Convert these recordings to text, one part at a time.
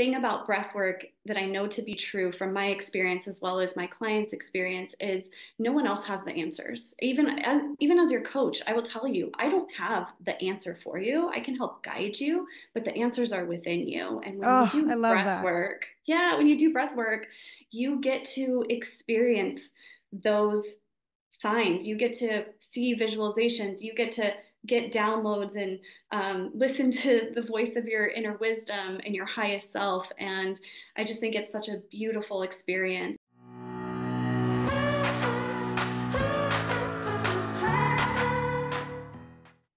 thing about breath work that I know to be true from my experience as well as my clients' experience is no one else has the answers. Even as your coach, I will tell you, I don't have the answer for you. I can help guide you, but the answers are within you. And when you Oh, I do love breath that. work, yeah, when you do breath work, you get to experience those signs. You get to see visualizations. You get to get downloads and listen to the voice of your inner wisdom and your highest self. And I just think it's such a beautiful experience.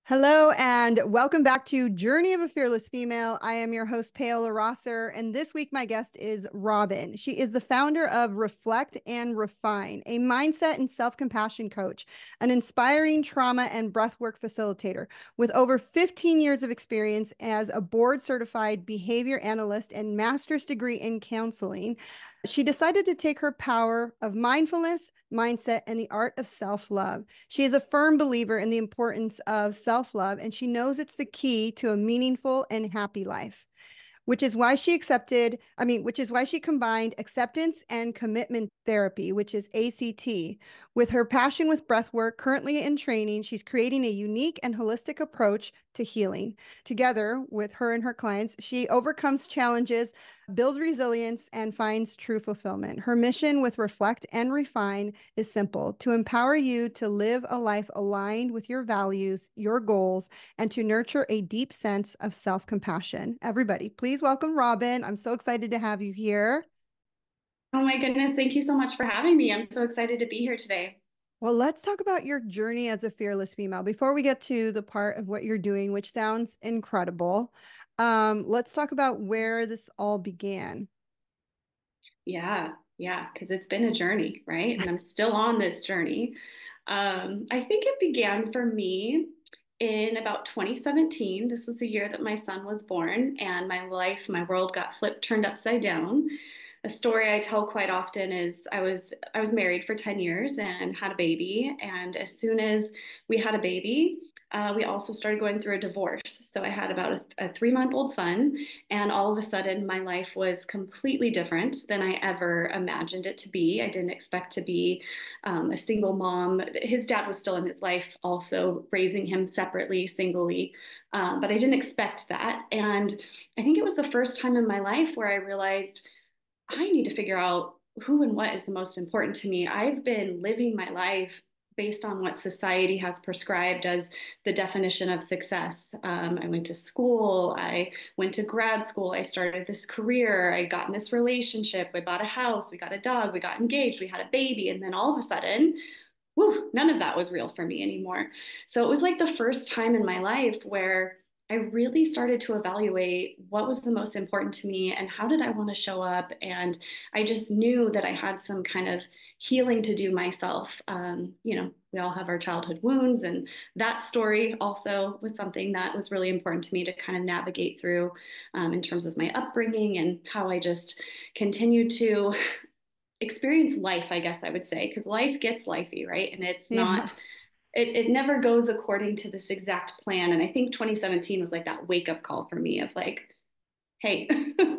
Hello and welcome back to Journey of a Fearless Female. I am your host, Paola Rosser, and this week my guest is Robyn. She is the founder of Reflect and Refine, a mindset and self-compassion coach, an inspiring trauma and breathwork facilitator with over 15 years of experience as a board-certified behavior analyst and master's degree in counseling. She decided to take her power of mindfulness, mindset, and the art of self-love. She is a firm believer in the importance of self-love, and she knows it's the key to a meaningful and happy life, which is why she combined acceptance and commitment therapy, which is ACT. With her passion with breath work currently in training, she's creating a unique and holistic approach to healing. Together with her and her clients, she overcomes challenges, builds resilience, and finds true fulfillment. Her mission with Reflect and Refine is simple: to empower you to live a life aligned with your values, your goals, and to nurture a deep sense of self-compassion. Everybody, please welcome Robyn. I'm so excited to have you here. Oh my goodness, thank you so much for having me. I'm so excited to be here today. Well, let's talk about your journey as a fearless female. Before we get to the part of what you're doing, which sounds incredible, let's talk about where this all began. Yeah, because it's been a journey, right? And I'm still on this journey. I think it began for me in about 2017. This was the year that my son was born, and my world got flipped, turned upside down. A story I tell quite often is I was married for 10 years and had a baby, and as soon as we had a baby, we also started going through a divorce. So I had about a 3-month-old son, and all of a sudden my life was completely different than I ever imagined it to be. I didn't expect to be a single mom. His dad was still in his life, also raising him separately, singly, but I didn't expect that. And I think it was the first time in my life where I realized I need to figure out who and what is the most important to me. I've been living my life based on what society has prescribed as the definition of success. I went to school, I went to grad school, I started this career, I got in this relationship, we bought a house, we got a dog, we got engaged, we had a baby, and then all of a sudden, whew, none of that was real for me anymore. So it was like the first time in my life where I really started to evaluate what was the most important to me and how did I want to show up. And I just knew that I had some kind of healing to do myself. We all have our childhood wounds, and that story also was something that was really important to me to kind of navigate through in terms of my upbringing and how I just continued to experience life, I guess I would say, because life gets lifey, right? And it's Yeah. not, it never goes according to this exact plan. And I think 2017 was like that wake up call for me of like, hey,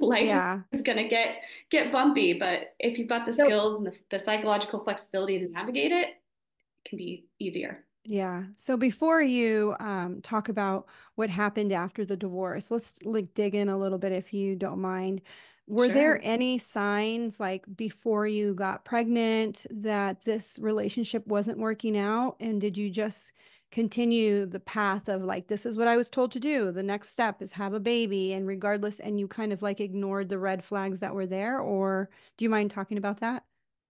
life Yeah. is going to get bumpy, but if you've got the So, skills and the psychological flexibility to navigate it, it can be easier. yeah. So before you talk about what happened after the divorce, let's like dig in a little bit if you don't mind. Were there Sure. any signs like before you got pregnant that this relationship wasn't working out? And did you just continue the path of like, this is what I was told to do. The next step is have a baby, and regardless, and you kind of like ignored the red flags that were there? Or do you mind talking about that?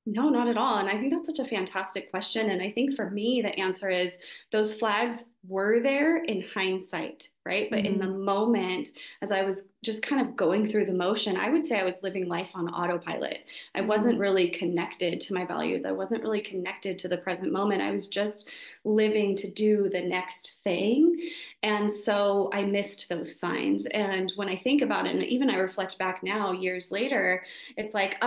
No, not at all. And I think that's such a fantastic question. And I think for me, the answer is those flags were there in hindsight, right? But in the Mm-hmm. moment, as I was just kind of going through the motion, I would say I was living life on autopilot. I wasn't Mm-hmm. really connected to my values. I wasn't really connected to the present moment. I was just living to do the next thing. And so I missed those signs. And when I think about it, and even I reflect back now, years later, it's like,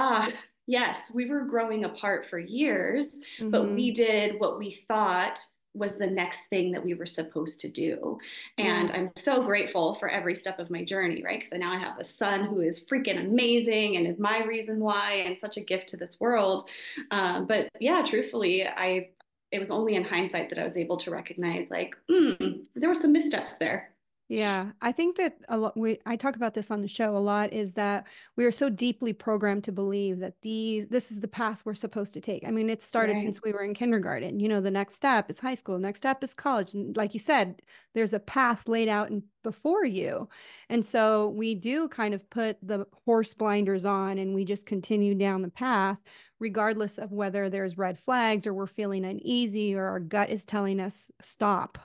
yes, we were growing apart for years, but we Mm-hmm. did what we thought was the next thing that we were supposed to do. Yeah. And I'm so grateful for every step of my journey, right? Because now I have a son who is freaking amazing and is my reason why and such a gift to this world. But yeah, truthfully, it was only in hindsight that I was able to recognize like, there were some missteps there. Yeah, I think that a lot I talk about this on the show a lot is that we are so deeply programmed to believe that this is the path we're supposed to take. I mean, it started Right. since we were in kindergarten. The next step is high school, next step is college. And like you said, there's a path laid out before you. And so we do kind of put the horse blinders on and we just continue down the path, regardless of whether there's red flags or we're feeling uneasy or our gut is telling us stop.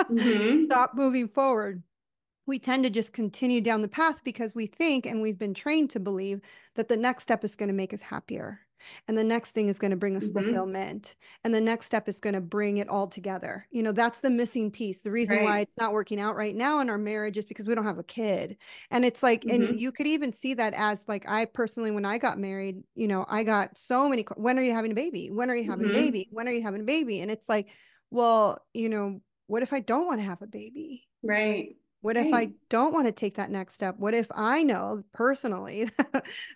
Mm-hmm. Stop moving forward. We tend to just continue down the path because we think and we've been trained to believe that the next step is going to make us happier. And the next thing is going to bring us Mm-hmm. fulfillment. And the next step is going to bring it all together. That's the missing piece. The reason why Right. it's not working out right now in our marriage is because we don't have a kid. And it's like, and Mm-hmm. you could even see that as like, I personally, when I got married, I got so many, when are you having a baby? When are you having a Mm-hmm. baby? When are you having a baby? And it's like, well, what if I don't want to have a baby? Right. What if Right. I don't want to take that next step? What if I know personally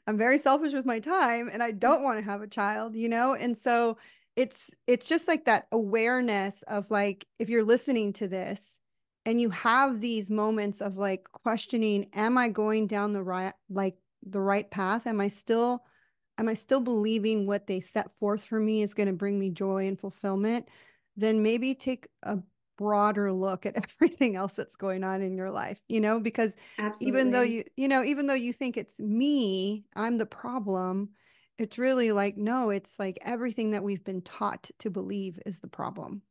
I'm very selfish with my time and I don't want to have a child? And so it's just like that awareness of like if you're listening to this and you have these moments of like questioning, am I going down the right path? Am I still believing what they set forth for me is going to bring me joy and fulfillment? Then maybe take a broader look at everything else that's going on in your life, because Absolutely. even though you think it's me, I'm the problem, it's really like, no, it's like everything that we've been taught to believe is the problem.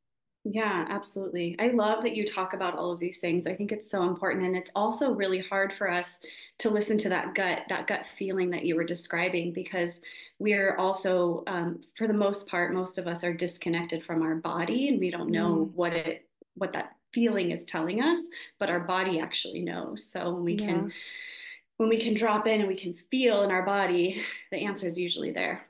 Yeah, absolutely. I love that you talk about all of these things. I think it's so important. And it's also really hard for us to listen to that gut feeling that you were describing, because we're also, for the most part, most of us are disconnected from our body and we don't know Mm, what that feeling is telling us, but our body actually knows. So yeah. when we can drop in and we can feel in our body, the answer is usually there.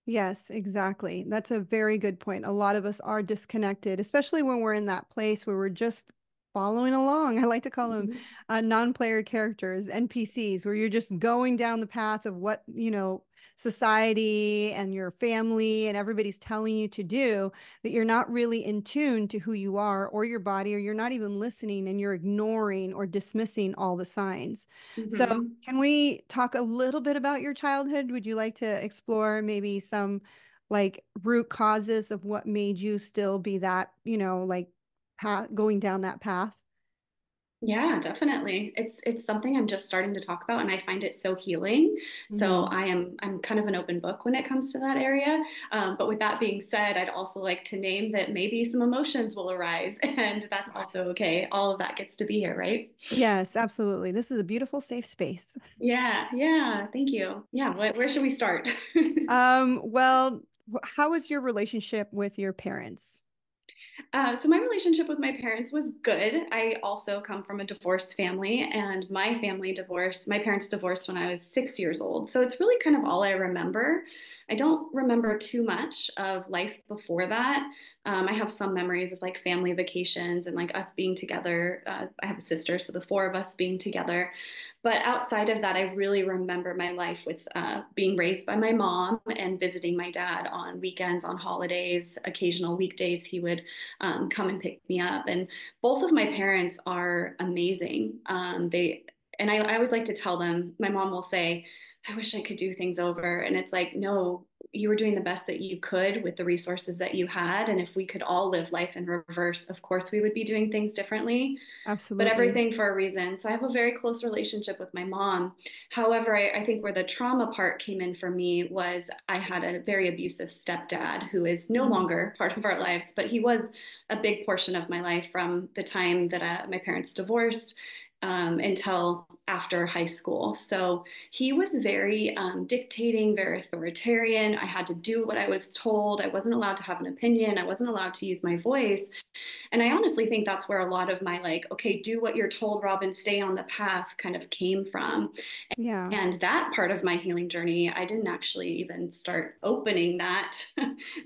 Yes, exactly. That's a very good point. A lot of us are disconnected, especially when we're in that place where we're just following along. I like to call them Mhm. non-player characters, NPCs, where you're just going down the path of what, society and your family and everybody's telling you to do, that you're not really in tune to who you are or your body, or you're not even listening and you're ignoring or dismissing all the signs. So Mhm. can we talk a little bit about your childhood? Would you like to explore maybe some like root causes of what made you still be that, like going down that path? Yeah, definitely. It's something I'm just starting to talk about and I find it so healing. So Hmm. I'm kind of an open book when it comes to that area. But with that being said, I'd also like to name that maybe some emotions will arise and that's also okay. All of that gets to be here, right? Yes, absolutely. This is a beautiful, safe space. Yeah, yeah, thank you. Yeah, where should we start? Well, how was your relationship with your parents? So my relationship with my parents was good. I also come from a divorced family, and my family divorced. My parents divorced when I was 6 years old. So it's really kind of all I remember. I don't remember too much of life before that. I have some memories of like family vacations and like us being together. I have a sister, so the four of us being together. But outside of that, I really remember my life with being raised by my mom and visiting my dad on weekends, on holidays, occasional weekdays. He would come and pick me up. And both of my parents are amazing. I always like to tell them, my mom will say, I wish I could do things over. And it's like, no, you were doing the best that you could with the resources that you had. And if we could all live life in reverse, of course, we would be doing things differently, but Absolutely. everything for a reason. So I have a very close relationship with my mom. However, I think where the trauma part came in for me was I had a very abusive stepdad who is no Mm, longer part of our lives, but he was a big portion of my life from the time that my parents divorced until after high school. So he was very dictating, very authoritarian. I had to do what I was told. I wasn't allowed to have an opinion. I wasn't allowed to use my voice. And I honestly think that's where a lot of my like, okay, do what you're told, Robyn, stay on the path kind of came from. Yeah. And that part of my healing journey, I didn't actually even start opening that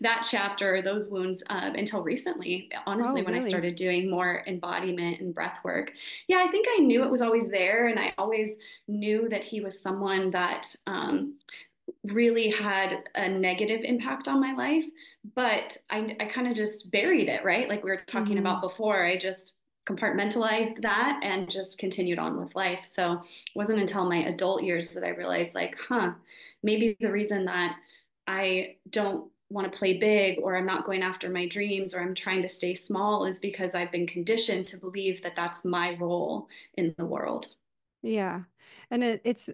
that chapter, those wounds until recently. Oh, Honestly, when I really? started doing more embodiment and breath work, yeah, I think I knew it was always there, and I always knew that he was someone that really had a negative impact on my life, but I kind of just buried it, right? Like we were talking about Mm-hmm. before, I just compartmentalized that and just continued on with life. So it wasn't until my adult years that I realized, like, maybe the reason that I don't want to play big or I'm not going after my dreams or I'm trying to stay small is because I've been conditioned to believe that that's my role in the world. Yeah. And it's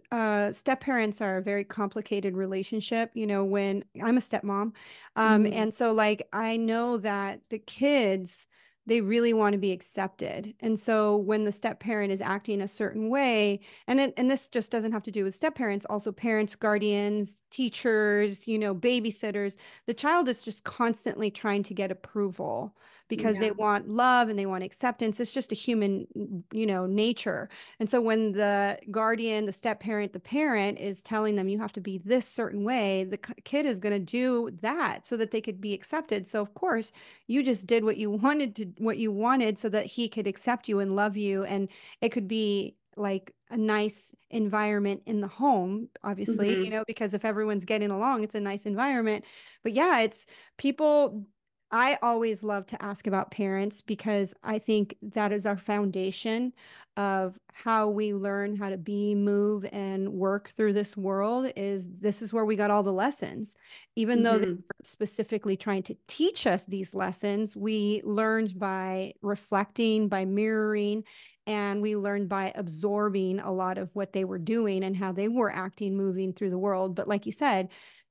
step parents are a very complicated relationship, when I'm a stepmom. Mm-hmm. And so like I know that the kids they really want to be accepted. And so when the step parent is acting a certain way, and this just doesn't have to do with step parents, also parents, guardians, teachers, babysitters, the child is just constantly trying to get approval because they Yeah. want love and they want acceptance. It's just a human, nature. And so when the guardian, the step parent, the parent is telling them you have to be this certain way, the kid is going to do that so that they could be accepted. So of course, you just did what you wanted so that he could accept you and love you and it could be like a nice environment in the home, obviously, Mm-hmm. because if everyone's getting along, it's a nice environment. But yeah, it's people I always love to ask about parents because I think that is our foundation of how we learn how to be, move, and work through this world is this is where we got all the lessons. Even though they Mm-hmm. weren't specifically trying to teach us these lessons, we learned by reflecting, by mirroring, and we learned by absorbing a lot of what they were doing and how they were acting, moving through the world. But like you said,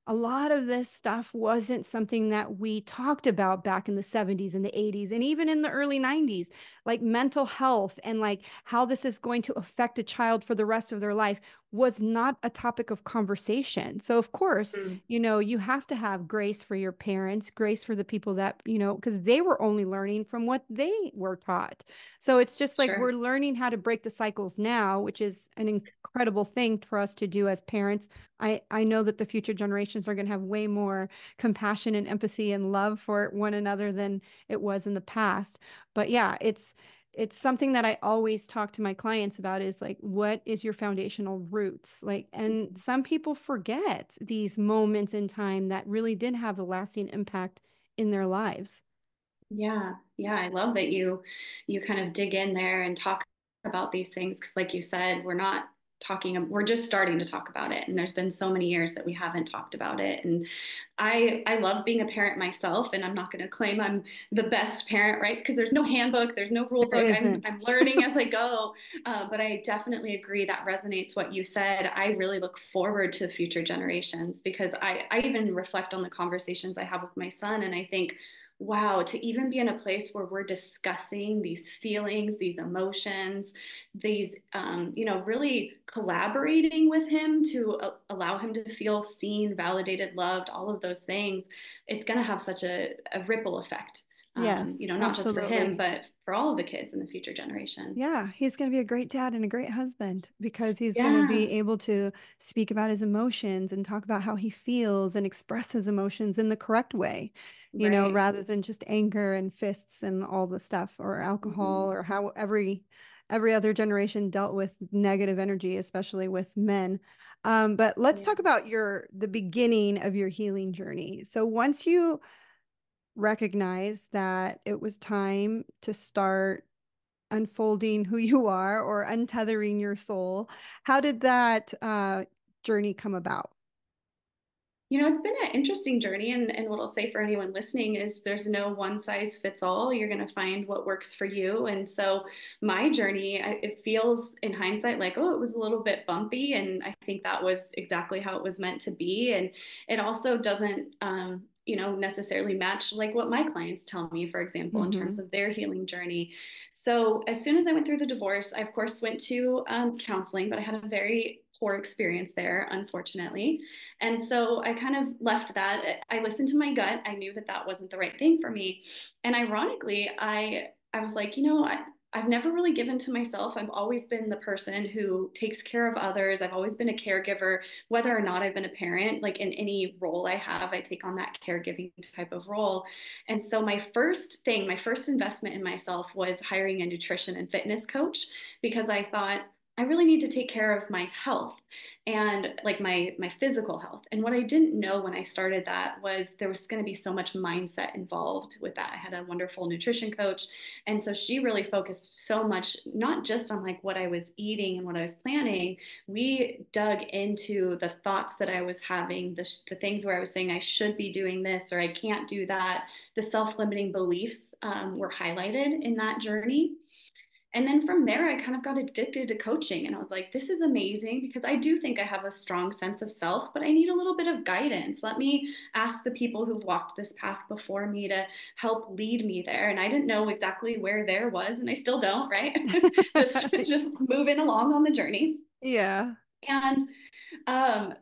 a lot of this stuff wasn't something that we talked about back in the 70s and the 80s and even in the early 90s, like mental health and like how this is going to affect a child for the rest of their life was not a topic of conversation. So of course, Mm-hmm. you have to have grace for your parents, grace for the people that, because they were only learning from what they were taught. So it's just like we're Sure. learning how to break the cycles now, which is an incredible thing for us to do as parents. I know that the future generations are going to have way more compassion and empathy and love for one another than it was in the past. But yeah, it's something that I always talk to my clients about is like what is your foundational roots? Like and some people forget these moments in time that really did have a lasting impact in their lives. Yeah, yeah, I love that you kind of dig in there and talk about these things because like you said, we're just starting to talk about it and there's been so many years that we haven't talked about it. And I love being a parent myself and I'm not going to claim I'm the best parent, right? Because there's no handbook, there's no rule There book. I'm isn't. I'm learning as I go. But I definitely agree that resonates what you said. I really look forward to future generations because I even reflect on the conversations I have with my son and I think wow, to even be in a place where we're discussing these feelings, these emotions, these, really collaborating with him to allow him to feel seen, validated, loved, all of those things, it's going to have such a ripple effect, Yes, not just for him, absolutely. but for all of the kids in the future generation. Yeah, he's going to be a great dad and a great husband because he's going to be Yeah, able to speak about his emotions and talk about how he feels and express his emotions in the correct way, right. rather than just anger and fists and all the stuff or Hmm. alcohol or how every other generation dealt with negative energy, especially with men. But let's Yeah. talk about the beginning of your healing journey. So once you recognize that it was time to start unfolding who you are or untethering your soul. How did that journey come about? It's been an interesting journey. And what I'll say for anyone listening is there's no one size fits all. You're going to find what works for you. And so my journey, it feels in hindsight like, oh, it was a little bit bumpy. And I think that was exactly how it was meant to be. And it also doesn't, necessarily match like what my clients tell me, for example, in terms Mm-hmm. of their healing journey. So as soon as I went through the divorce, I of course went to counseling, but I had a very poor experience there, unfortunately. And so I kind of left that. I listened to my gut. I knew that that wasn't the right thing for me. And ironically, I was like, I've never really given to myself. I've always been the person who takes care of others. I've always been a caregiver, whether or not I've been a parent. Like in any role I have, I take on that caregiving type of role. And so my first investment in myself was hiring a nutrition and fitness coach, because I thought I really need to take care of my health and like my physical health. And what I didn't know when I started that was there was going to be so much mindset involved with that. I had a wonderful nutrition coach, and so she really focused so much, not just on like what I was eating and what I was planning. We dug into the thoughts that I was having, the things where I was saying I should be doing this or I can't do that. The self-limiting beliefs were highlighted in that journey. And then from there, I kind of got addicted to coaching. And I was like, this is amazing, because I do think I have a strong sense of self, but I need a little bit of guidance. Let me ask the people who've walked this path before me to help lead me there. And I didn't know exactly where there was, and I still don't, right? just moving along on the journey. Yeah. And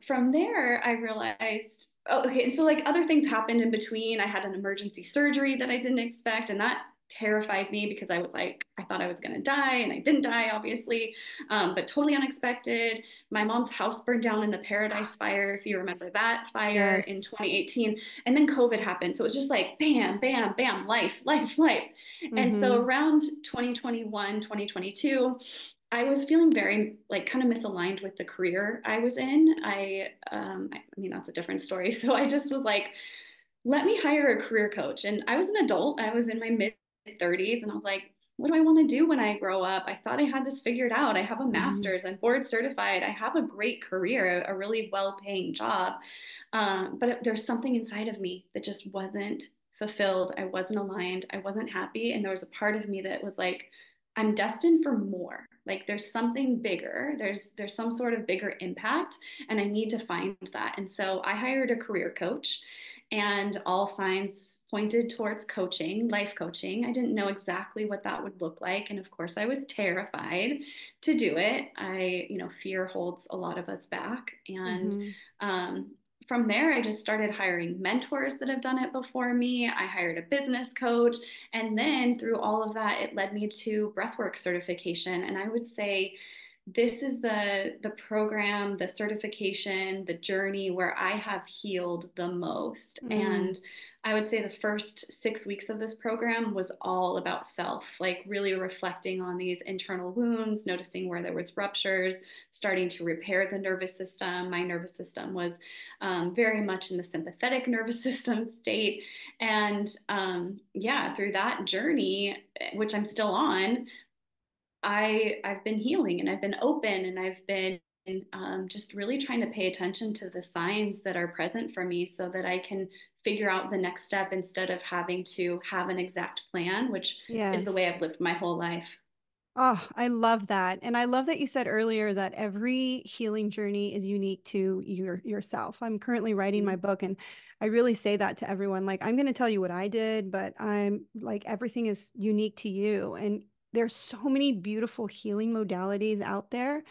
from there, I realized, oh, okay. And so, like, other things happened in between. I had an emergency surgery that I didn't expect, and that terrified me because I was like, I thought I was going to die, and I didn't die, obviously, but totally unexpected. My mom's house burned down in the Paradise Fire, if you remember that fire in Yes. 2018. And then COVID happened. So it was just like, bam, bam, bam, life, life, life. And so Mm-hmm. around 2021, 2022, I was feeling very like kind of misaligned with the career I was in. I mean, that's a different story. So I just was like, let me hire a career coach. And I was an adult. I was in my mid 30s, and I was like, what do I want to do when I grow up? I thought I had this figured out. I have a Mm-hmm. master's. I'm board certified. I have a great career, a really well-paying job. But there's something inside of me that just wasn't fulfilled. I wasn't aligned. I wasn't happy. And there was a part of me that was like, I'm destined for more. Like there's something bigger. There's some sort of bigger impact, and I need to find that. And so I hired a career coach, and all signs pointed towards coaching, life coaching. I didn't know exactly what that would look like, and of course I was terrified to do it. Fear holds a lot of us back, and Mm-hmm. um, from there, I just started hiring mentors that have done it before me. I hired a business coach. And then through all of that, it led me to breathwork certification. And I would say this is the program, the certification, the journey where I have healed the most. Mm. And I would say the first 6 weeks of this program was all about self, like really reflecting on these internal wounds, noticing where there was ruptures, starting to repair the nervous system. My nervous system was very much in the sympathetic nervous system state. And yeah, through that journey, which I'm still on, I've been healing, and I've been open, and I've been just really trying to pay attention to the signs that are present for me so that I can figure out the next step instead of having to have an exact plan, which is the way Yes. I've lived my whole life. Oh, I love that. And I love that you said earlier that every healing journey is unique to yourself. I'm currently writing my Mhm. book, and I really say that to everyone. Like, I'm going to tell you what I did, but I'm like, everything is unique to you. And there's so many beautiful healing modalities out there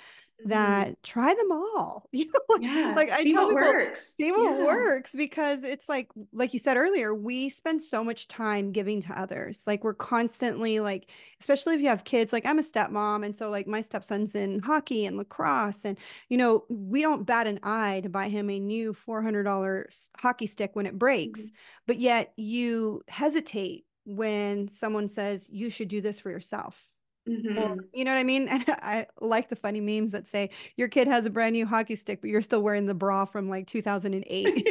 Mhm. that try them all. You know, Yeah, like I see tell what people, works. see what Yeah. works, because it's like you said earlier, we spend so much time giving to others. Like we're constantly like, especially if you have kids, like I'm a stepmom, and so like my stepson's in hockey and lacrosse, and we don't bat an eye to buy him a new $400 hockey stick when it breaks, Mhm. but yet you hesitate when someone says you should do this for yourself. Or, Mhm. you know what I mean? And I like the funny memes that say your kid has a brand new hockey stick, but you're still wearing the bra from like 2008.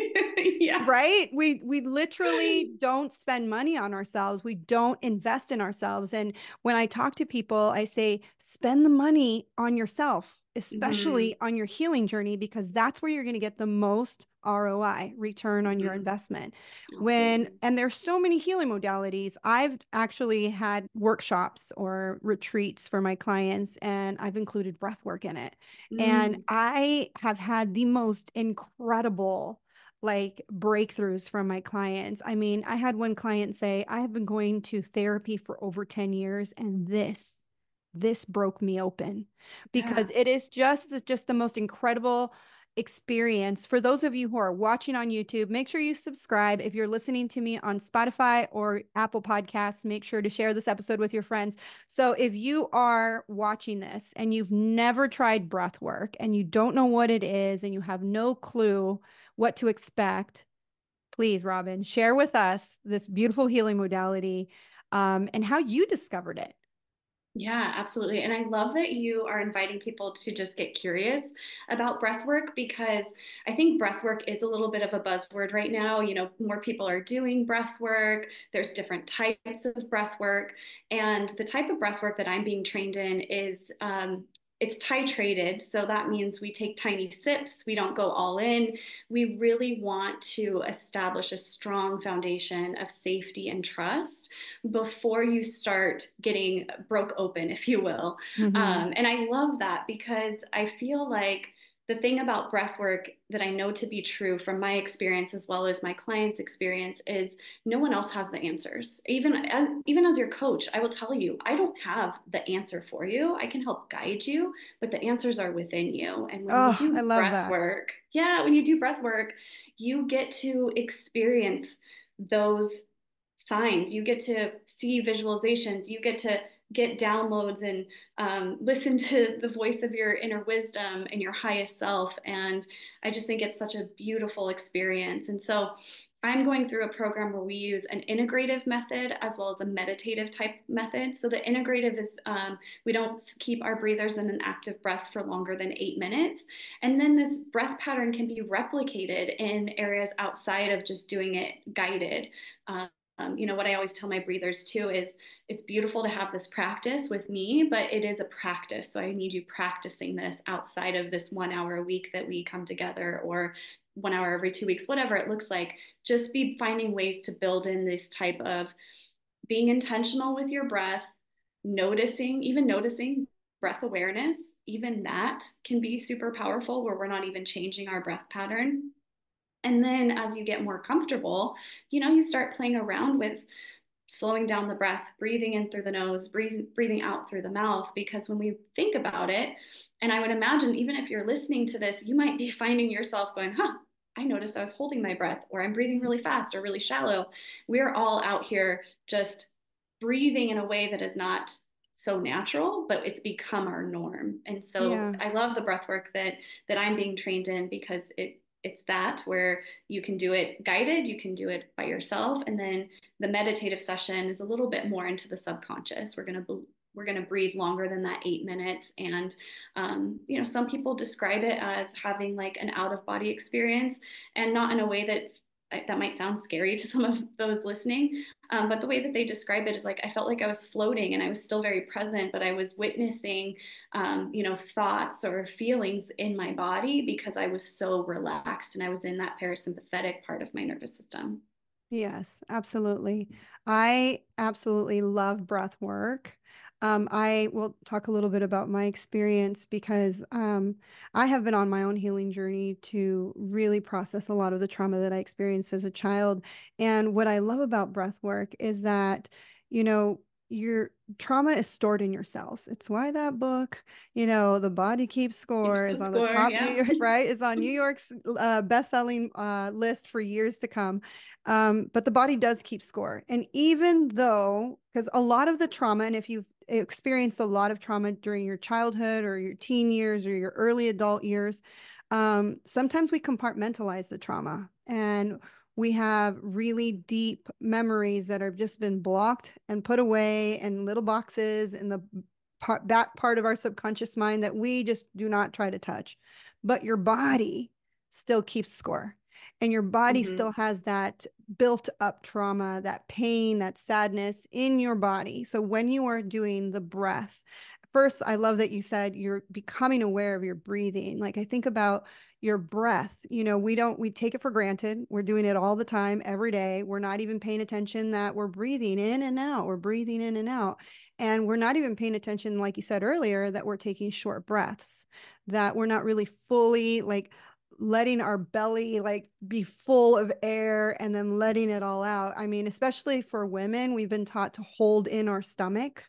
Yeah. Right? We literally don't spend money on ourselves. We don't invest in ourselves. And when I talk to people, I say spend the money on yourself, especially Mhm. on your healing journey, because that's where you're going to get the most ROI, return on your Mhm. investment. Absolutely. And there's so many healing modalities. I've actually had workshops or retreats for my clients, and I've included breath work in it. And Mm. I have had the most incredible, like breakthroughs from my clients. I mean, I had one client say, I have been going to therapy for over 10 years and this broke me open because Yeah. it is just the most incredible experience. For those of you who are watching on YouTube, make sure you subscribe. If you're listening to me on Spotify or Apple Podcasts, make sure to share this episode with your friends. So if you are watching this and you've never tried breath work and you don't know what it is and you have no clue what to expect, please, Robyn, share with us this beautiful healing modality, and how you discovered it. Yeah, absolutely. And I love that you are inviting people to just get curious about breath work because I think breath work is a little bit of a buzzword right now. More people are doing breath work. There's different types of breath work. And the type of breath work that I'm being trained in is it's titrated. So that means we take tiny sips. We don't go all in. We really want to establish a strong foundation of safety and trust before you start getting broke open, if you will. Mm-hmm. And I love that because I feel like the thing about breath work that I know to be true from my experience as well as my clients' experience is no one else has the answers. Even as your coach, I will tell you, I don't have the answer for you. I can help guide you, but the answers are within you. And when you Oh, I do love breath that. work, yeah, when you do breath work, you get to experience those signs. You get to see visualizations. You get to get downloads and listen to the voice of your inner wisdom and your highest self. And I just think it's such a beautiful experience. And so I'm going through a program where we use an integrative method as well as a meditative type method. So the integrative is we don't keep our breathers in an active breath for longer than 8 minutes. And then this breath pattern can be replicated in areas outside of just doing it guided. What I always tell my breathers too is it's beautiful to have this practice with me, but it is a practice. So I need you practicing this outside of this 1 hour a week that we come together or 1 hour every 2 weeks, whatever it looks like. Just be finding ways to build in this type of being intentional with your breath, even noticing breath awareness, even that can be super powerful where we're not even changing our breath pattern. And then as you get more comfortable, you start playing around with slowing down the breath, breathing in through the nose, breathing out through the mouth. Because when we think about it, and I would imagine even if you're listening to this, you might be finding yourself going, I noticed I was holding my breath, or I'm breathing really fast or really shallow. We're all out here just breathing in a way that is not so natural, but it's become our norm. And so Yeah. I love the breath work that I'm being trained in because it's that where you can do it guided, you can do it by yourself, and then the meditative session is a little bit more into the subconscious. We're going to breathe longer than that 8 minutes. And, some people describe it as having like an out of body experience, and not in a way that might sound scary to some of those listening. But the way that they describe it is like I felt like I was floating and I was still very present, but I was witnessing, thoughts or feelings in my body because I was so relaxed and I was in that parasympathetic part of my nervous system. Yes, absolutely. I absolutely love breath work. I will talk a little bit about my experience because I have been on my own healing journey to really process a lot of the trauma that I experienced as a child. And what I love about breath work is that, you know, your trauma is stored in your cells. It's why that book, The Body Keeps Score, Keeps is the on the score. top New Yeah. York, right? It's on New York's best-selling list for years to come. But the body does keep score. And even though, because a lot of the trauma, and if you've experienced a lot of trauma during your childhood or your teen years or your early adult years, sometimes we compartmentalize the trauma and we have really deep memories that have just been blocked and put away in little boxes in the back part of our subconscious mind that we just do not try to touch. But your body still keeps score. And your body Mm-hmm. still has that built up trauma, that pain, that sadness in your body. So when you are doing the breath, first, I love that you said you're becoming aware of your breathing. Like I think about your breath, we take it for granted. We're doing it all the time, every day. We're not even paying attention that we're breathing in and out. We're breathing in and out. And we're not even paying attention, like you said earlier, that we're taking short breaths, that we're not really fully like letting our belly like be full of air and then letting it all out. I mean, especially for women, we've been taught to hold in our stomach,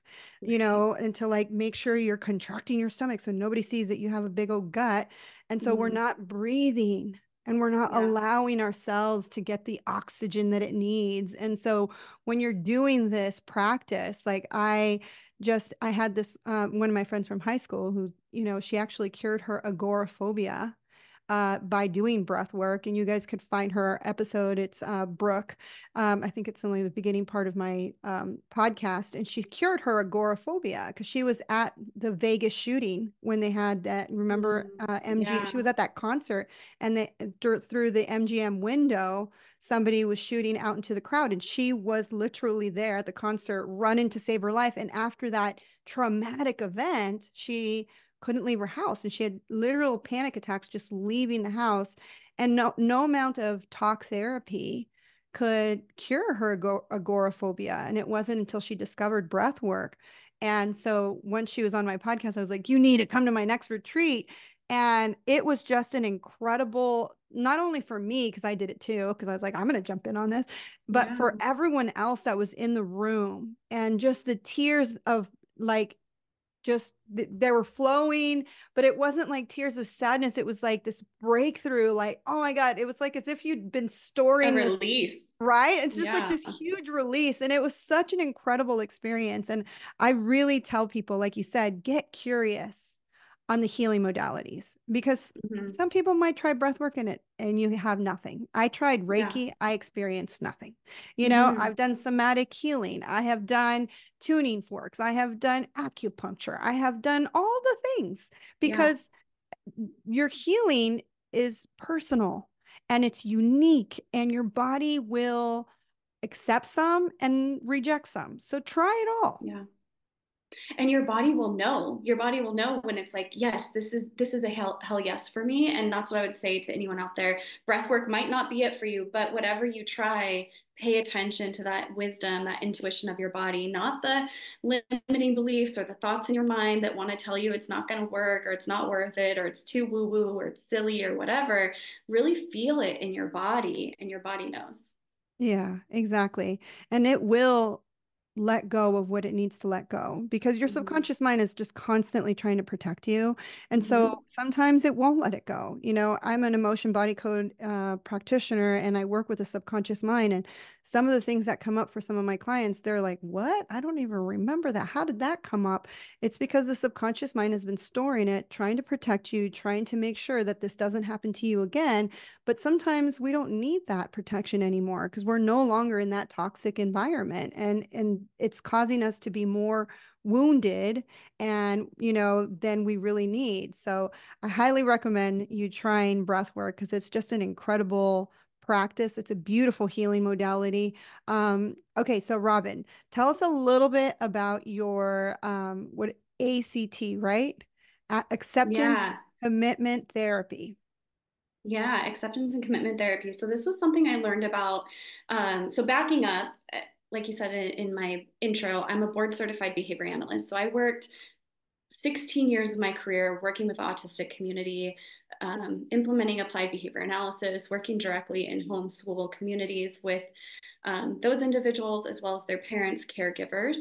Right. and to like make sure you're contracting your stomach so nobody sees that you have a big old gut. And so we're Mhm. not breathing and we're not Yeah. allowing ourselves to get the oxygen that it needs. And so when you're doing this practice, like I had this one of my friends from high school who, she actually cured her agoraphobia by doing breath work. And you guys could find her episode. It's Brooke. I think it's only the beginning part of my podcast. And she cured her agoraphobia because she was at the Vegas shooting when they had that. Remember, Mm. MG? Yeah. She was at that concert, and through the MGM window, somebody was shooting out into the crowd, and she was literally there at the concert, running to save her life. And after that traumatic event, she couldn't leave her house and she had literal panic attacks just leaving the house, and no amount of talk therapy could cure her agoraphobia. And it wasn't until she discovered breath work. And so when she was on my podcast, I was like, you need to come to my next retreat. And it was just an incredible, not only for me, because I did it too, because I was like, I'm going to jump in on this, but Yeah. for everyone else that was in the room, and just the tears of like, just they were flowing, but it wasn't like tears of sadness. It was like this breakthrough, like, oh my God, it was like as if you'd been A storing this, release. right? It's just like Yeah. this huge release. And it was such an incredible experience. And I really tell people, like you said, get curious on the healing modalities, because Mhm. some people might try breath work in it and you have nothing. I tried Yeah. Reiki, I experienced nothing. Mhm. I've done somatic healing, I have done tuning forks, I have done acupuncture, I have done all the things, Yeah. because your healing is personal and it's unique, and your body will accept some and reject some. So try it all. Yeah. And your body will know. Your body will know when it's like, yes, this is a hell yes for me. And that's what I would say to anyone out there. Breath work might not be it for you, but whatever you try, pay attention to that wisdom, that intuition of your body, not the limiting beliefs or the thoughts in your mind that want to tell you it's not going to work or it's not worth it or it's too woo woo or it's silly or whatever. Really feel it in your body, and your body knows. Yeah, exactly. And it will let go of what it needs to let go, because your Mm-hmm. subconscious mind is just constantly trying to protect you. And so Mm-hmm. sometimes it won't let it go. I'm an emotion body code practitioner, and I work with the subconscious mind. And some of the things that come up for some of my clients, they're like, what? I don't even remember that. How did that come up? It's because the subconscious mind has been storing it, trying to protect you, trying to make sure that this doesn't happen to you again. But sometimes we don't need that protection anymore because we're no longer in that toxic environment, and it's causing us to be more wounded and than we really need. So I highly recommend you trying breath work, because it's just an incredible practice. It's a beautiful healing modality. Okay, so Robyn, tell us a little bit about your what ACT, right? Acceptance Yeah. commitment therapy. Yeah, acceptance and commitment therapy. So this was something I learned about. So backing up, like you said in my intro, I'm a board certified behavior analyst. So I worked 16 years of my career working with the autistic community, implementing applied behavior analysis, working directly in homeschool communities with those individuals as well as their parents, caregivers.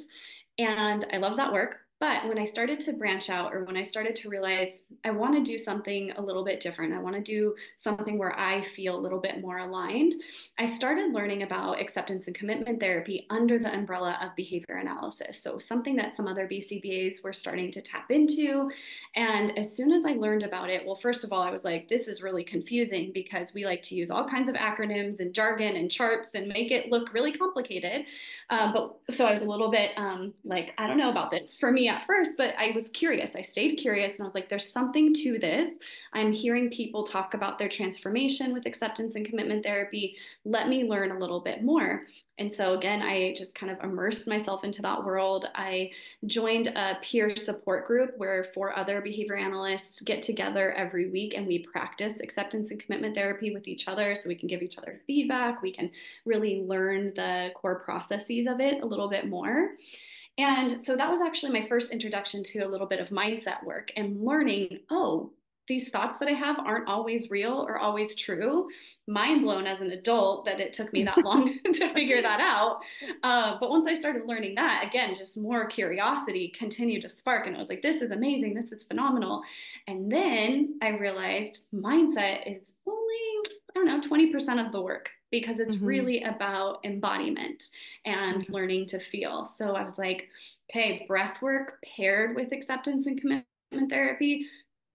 And I love that work. But when I started to branch out, or when I started to realize I want to do something a little bit different, I want to do something where I feel a little bit more aligned, I started learning about acceptance and commitment therapy under the umbrella of behavior analysis. So, something that some other BCBAs were starting to tap into. And as soon as I learned about it, well, first of all, I was like, this is really confusing because we like to use all kinds of acronyms and jargon and charts and make it look really complicated. But so I was a little bit like, I don't know about this for me at first, but I was curious. I stayed curious and I was like, there's something to this. I'm hearing people talk about their transformation with acceptance and commitment therapy. Let me learn a little bit more. And so again, I just kind of immersed myself into that world. I joined a peer support group where four other behavior analysts get together every week and we practice acceptance and commitment therapy with each other so we can give each other feedback. We can really learn the core processes of it a little bit more. And so that was actually my first introduction to a little bit of mindset work and learning, oh, these thoughts that I have aren't always real or always true. Mind blown as an adult that it took me that long to figure that out. But once I started learning that, again, just more curiosity continued to spark. And I was like, this is amazing. This is phenomenal. And then I realized mindset is only, I don't know, 20% of the work because it's Mm-hmm. really about embodiment and Yes. learning to feel. So I was like, okay, breath work paired with acceptance and commitment therapy,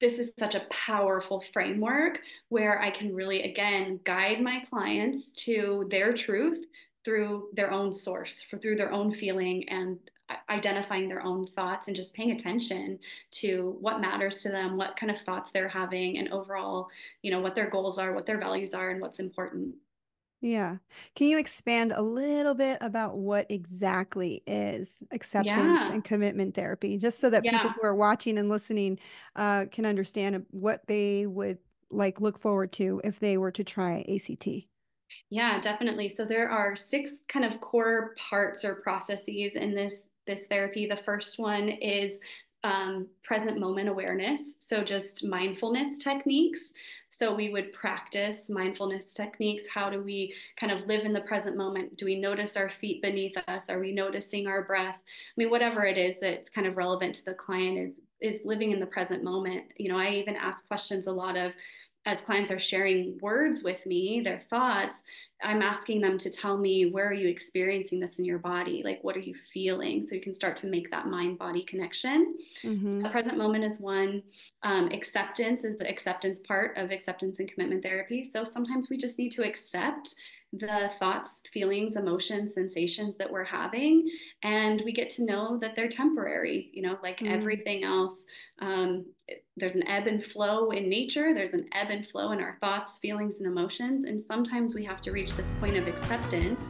this is such a powerful framework where I can really, again, guide my clients to their truth through their own source, through their own feeling and identifying their own thoughts and just paying attention to what matters to them, what kind of thoughts they're having, and overall, what their goals are, what their values are, and what's important. Yeah. Can you expand a little bit about what exactly is acceptance Yeah. and commitment therapy, just so that people Yeah. who are watching and listening can understand what they would like look forward to if they were to try ACT? Yeah, definitely. So there are six kind of core parts or processes in this therapy. The first one is present moment awareness. So just mindfulness techniques. So we would practice mindfulness techniques. How do we kind of live in the present moment? Do we notice our feet beneath us? Are we noticing our breath? I mean, whatever it is that's kind of relevant to the client is living in the present moment. I even ask questions a lot of as clients are sharing words with me, their thoughts, I'm asking them to tell me, where are you experiencing this in your body? Like, what are you feeling? So you can start to make that mind body connection. So Mm-hmm. the present moment is one. Acceptance is the acceptance part of acceptance and commitment therapy. So sometimes we just need to accept the thoughts, feelings, emotions, sensations that we're having. And we get to know that they're temporary, like Mm. everything else. There's an ebb and flow in nature, there's an ebb and flow in our thoughts, feelings, and emotions. And sometimes we have to reach this point of acceptance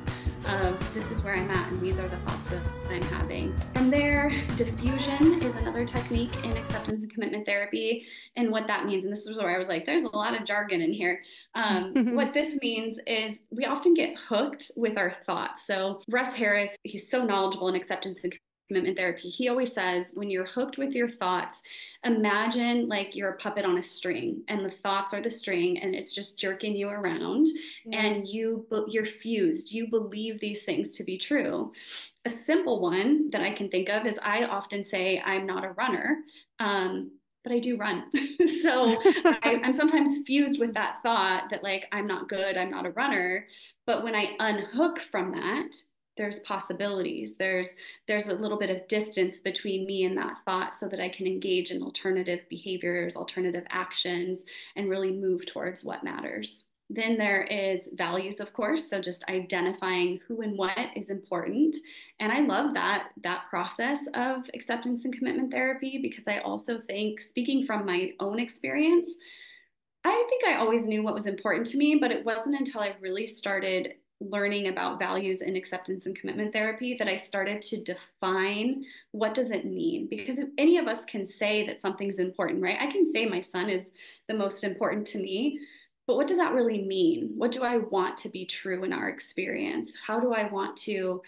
of this is where I'm at, and these are the thoughts that I'm having. From there, diffusion is another technique in acceptance and commitment therapy. And what that means, and this is where I was like, there's a lot of jargon in here. What this means is we often get hooked with our thoughts. So Russ Harris, he's so knowledgeable in acceptance and commitment therapy. He always says, when you're hooked with your thoughts, imagine like you're a puppet on a string and the thoughts are the string and it's just jerking you around Yeah. and you're fused. You believe these things to be true. A simple one that I can think of is I often say I'm not a runner. But I do run. So I'm sometimes fused with that thought that like I'm not good, I'm not a runner. But when I unhook from that, there's possibilities. There's a little bit of distance between me and that thought so that I can engage in alternative behaviors, alternative actions, and really move towards what matters. Then there is values, of course. So just identifying who and what is important. And I love that process of acceptance and commitment therapy because I also think, speaking from my own experience, I think I always knew what was important to me, but it wasn't until I really started learning about values in acceptance and commitment therapy that I started to define what does it mean? Because if any of us can say that something's important, right? I can say my son is the most important to me, but what does that really mean? What do I want to be true in our experience? How do I want to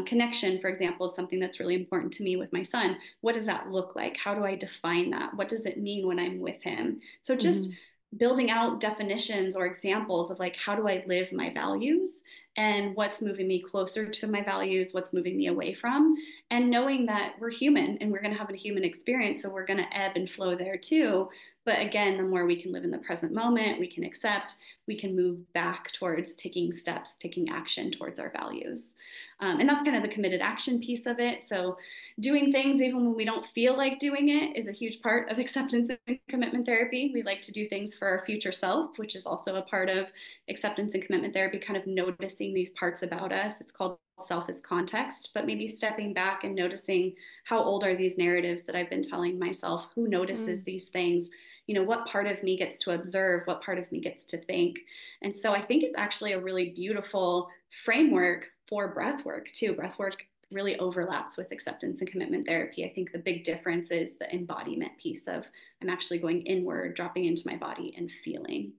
connection, for example, is something that's really important to me with my son. What does that look like? How do I define that? What does it mean when I'm with him? So just Hmm. building out definitions or examples of like how do I live my values and what's moving me closer to my values, what's moving me away from, and knowing that we're human and we're going to have a human experience, so we're going to ebb and flow there too. But again, the more we can live in the present moment, we can accept, we can move back towards taking steps, taking action towards our values. And that's kind of the committed action piece of it. So doing things even when we don't feel like doing it is a huge part of acceptance and commitment therapy. We like to do things for our future self, which is also a part of acceptance and commitment therapy, kind of noticing these parts about us. It's called self as context, but maybe stepping back and noticing how old are these narratives that I've been telling myself? Who notices Mm. these things? What part of me gets to observe? What part of me gets to think? And so I think it's actually a really beautiful framework for breath work too. Breath work really overlaps with acceptance and commitment therapy. I think the big difference is the embodiment piece of I'm actually going inward, dropping into my body and feeling.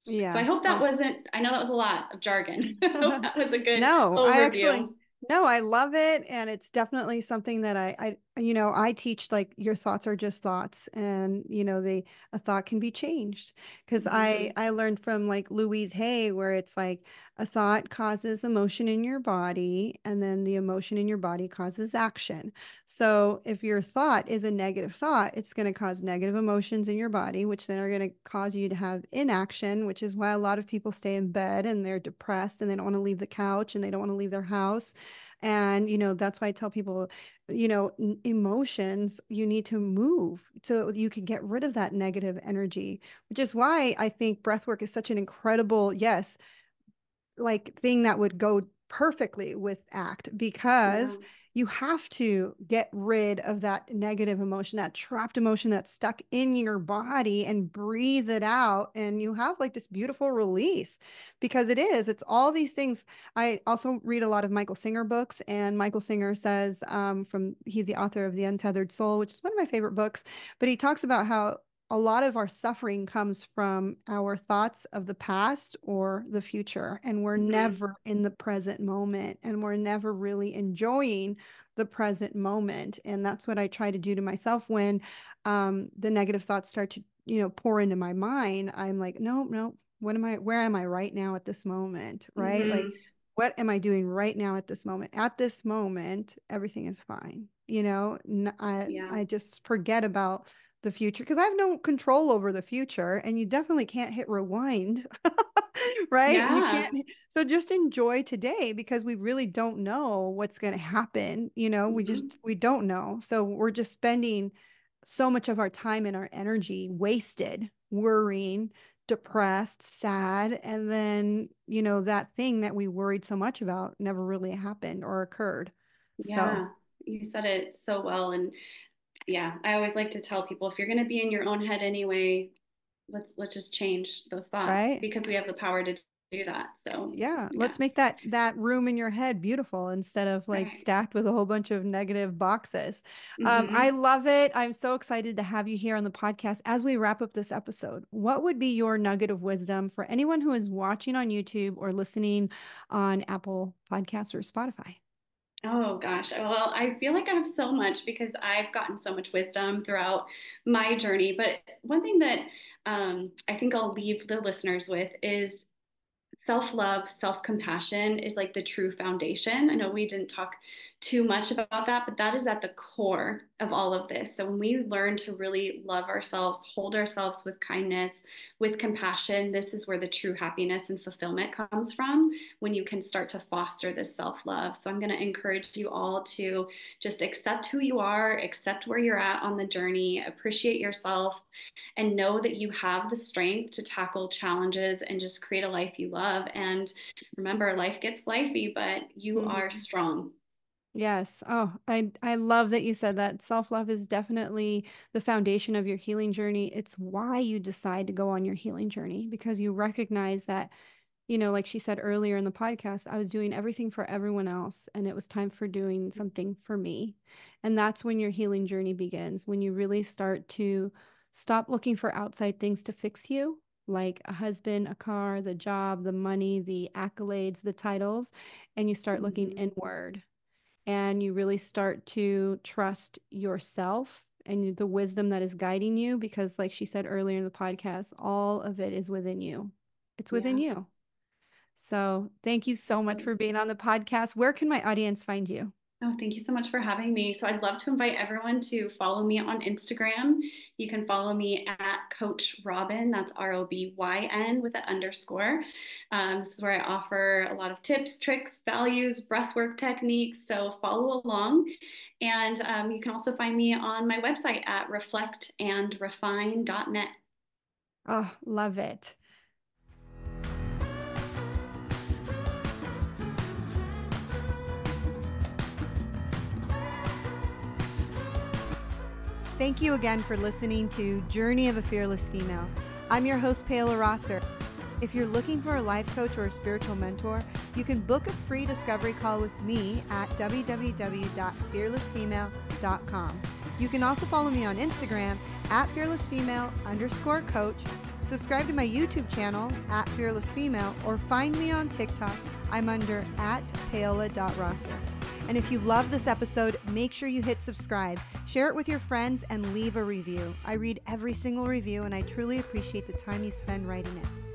So I Yeah. hope that Oh. wasn't, I know that was a lot of jargon. I hope that was a good No, I actually, overview. no, I love it. And it's definitely something that I teach like your thoughts are just thoughts, and a thought can be changed, because I Mm-hmm. I learned from like Louise Hay, where it's like a thought causes emotion in your body, and then the emotion in your body causes action. So if your thought is a negative thought, it's going to cause negative emotions in your body, which then are going to cause you to have inaction, which is why a lot of people stay in bed and they're depressed and they don't want to leave the couch and they don't want to leave their house. And that's why I tell people, emotions, you need to move so you can get rid of that negative energy, which is why I think breath work is such an incredible, yes, like thing that would go perfectly with ACT, Yeah. because you have to get rid of that negative emotion, that trapped emotion that's stuck in your body, and breathe it out. And you have like this beautiful release, because it's all these things. I also read a lot of Michael Singer books, and Michael Singer says, he's the author of The Untethered Soul, which is one of my favorite books, but he talks about how a lot of our suffering comes from our thoughts of the past or the future, and we're Mm-hmm. never in the present moment, and we're never really enjoying the present moment. And that's what I try to do to myself when the negative thoughts start to pour into my mind. I'm like, no, no, where am I right now at this moment, right? Like, Mm-hmm. what am I doing right now at this moment? At this moment, everything is fine. I Yeah. just forget about the future, because I have no control over the future, and you definitely can't hit rewind. Right? You Yeah. can't. So just enjoy today, because we really don't know what's going to happen. Mm-hmm. We don't know. So we're just spending so much of our time and our energy wasted worrying, depressed, sad, and then, that thing that we worried so much about never really happened or occurred. So, Yeah. You said it so well. And yeah, I always like to tell people, if you're going to be in your own head anyway, let's just change those thoughts, right? because we have the power to do that. So, Yeah, yeah. let's make that room in your head beautiful, instead of like Right. stacked with a whole bunch of negative boxes. I Mm-hmm. love it. I'm so excited to have you here on the podcast as we wrap up this episode. What would be your nugget of wisdom for anyone who is watching on YouTube or listening on Apple Podcasts or Spotify? Oh gosh. Well, I feel like I have so much because I've gotten so much wisdom throughout my journey. But one thing that I think I'll leave the listeners with is self-love, self-compassion is like the true foundation. I know we didn't talk too much about that, but that is at the core of all of this. So when we learn to really love ourselves, hold ourselves with kindness, with compassion, this is where the true happiness and fulfillment comes from, when you can start to foster this self-love. So I'm going to encourage you all to just accept who you are, accept where you're at on the journey, appreciate yourself, and know that you have the strength to tackle challenges and just create a life you love. And remember, life gets lifey, but you are Mhm. strong. Yes. Oh, I love that you said that. Self-love is definitely the foundation of your healing journey. It's why you decide to go on your healing journey, because you recognize that, like she said earlier in the podcast, I was doing everything for everyone else, and it was time for doing something for me. And that's when your healing journey begins, when you really start to stop looking for outside things to fix you, like a husband, a car, the job, the money, the accolades, the titles, and you start looking Mm-hmm. inward, and you really start to trust yourself and the wisdom that is guiding you, because like she said earlier in the podcast, all of it is within you. It's within Yeah, you. So thank you so much absolutely. for being on the podcast. Where can my audience find you? Oh, thank you so much for having me. So I'd love to invite everyone to follow me on Instagram. You can follow me at Coach Robyn. That's Robyn with an underscore. This is where I offer a lot of tips, tricks, values, breathwork techniques. So follow along. And you can also find me on my website at reflectandrefine.net. Oh, love it. Thank you again for listening to Journey of a Fearless Female. I'm your host, Paola Rosser. If you're looking for a life coach or a spiritual mentor, you can book a free discovery call with me at www.fearlessfemale.com. You can also follow me on Instagram at fearlessfemale_coach, subscribe to my YouTube channel at fearlessfemale, or find me on TikTok. I'm under at paola.rosser. And if you love this episode, make sure you hit subscribe, share it with your friends, and leave a review. I read every single review, and I truly appreciate the time you spend writing it.